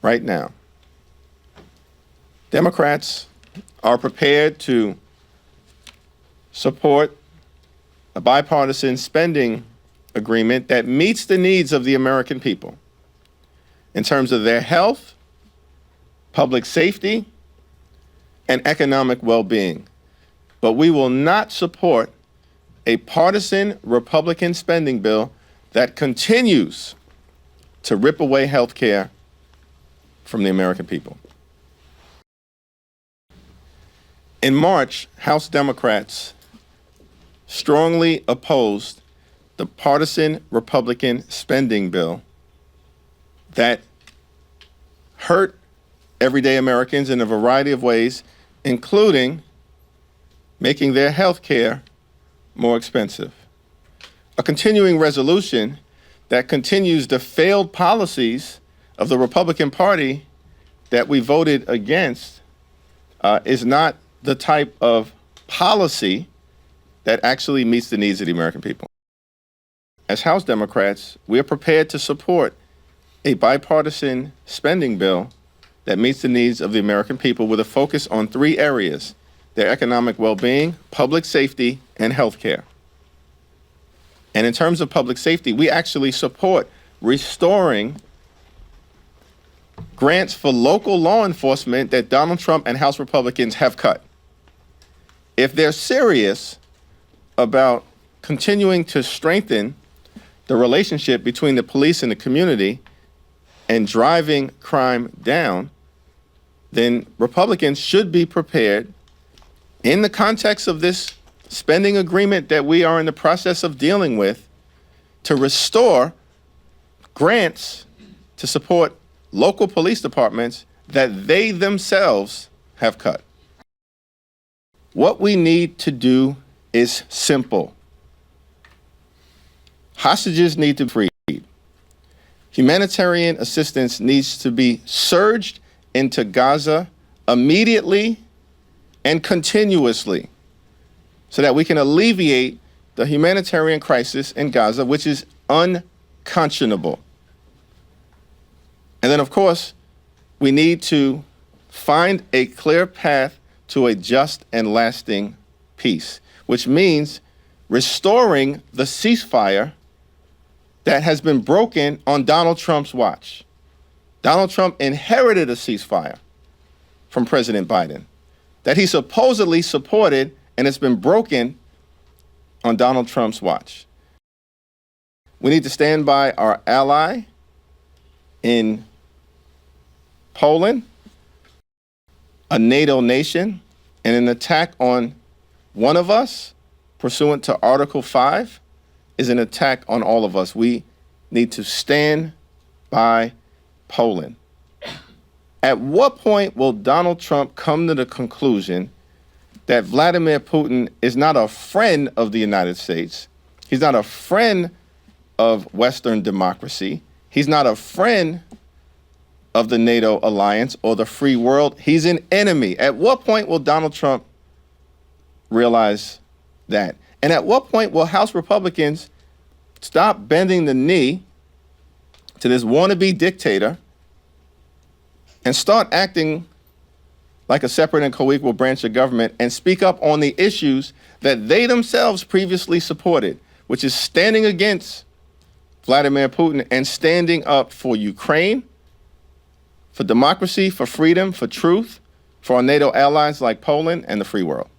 right now. Democrats are prepared to support a bipartisan spending agreement that meets the needs of the American people in terms of their health, public safety, and economic well-being. But we will not support a partisan Republican spending bill that continues to rip away health care from the American people. In March, House Democrats strongly opposed the partisan Republican spending bill that hurt everyday Americans in a variety of ways, including making their health care more expensive. A continuing resolution that continues the failed policies of the Republican Party that we voted against is not the type of policy that actually meets the needs of the American people. As House Democrats, we are prepared to support a bipartisan spending bill that meets the needs of the American people with a focus on three areas: their economic well-being, public safety, and health care. And in terms of public safety, we actually support restoring grants for local law enforcement that Donald Trump and House Republicans have cut. If they're serious about continuing to strengthen the relationship between the police and the community and driving crime down, then Republicans should be prepared, in the context of this spending agreement that we are in the process of dealing with, to restore grants to support local police departments that they themselves have cut. What we need to do is simple. Hostages need to be freed. Humanitarian assistance needs to be surged into Gaza immediately and continuously so that we can alleviate the humanitarian crisis in Gaza, which is unconscionable. And then, of course, we need to find a clear path to a just and lasting peace, which means restoring the ceasefire that has been broken on Donald Trump's watch. Donald Trump inherited a ceasefire from President Biden that he supposedly supported, and it's been broken on Donald Trump's watch. We need to stand by our ally in Poland, a NATO nation, and an attack on one of us, pursuant to Article 5, is an attack on all of us. We need to stand by Poland. At what point will Donald Trump come to the conclusion that Vladimir Putin is not a friend of the United States? He's not a friend of Western democracy. He's not a friend of the NATO alliance or the free world. He's an enemy. At what point will Donald Trump realize that? And at what point will House Republicans stop bending the knee to this wannabe dictator and start acting like a separate and co-equal branch of government and speak up on the issues that they themselves previously supported, which is standing against Vladimir Putin and standing up for Ukraine, for democracy, for freedom, for truth, for our NATO allies like Poland and the free world?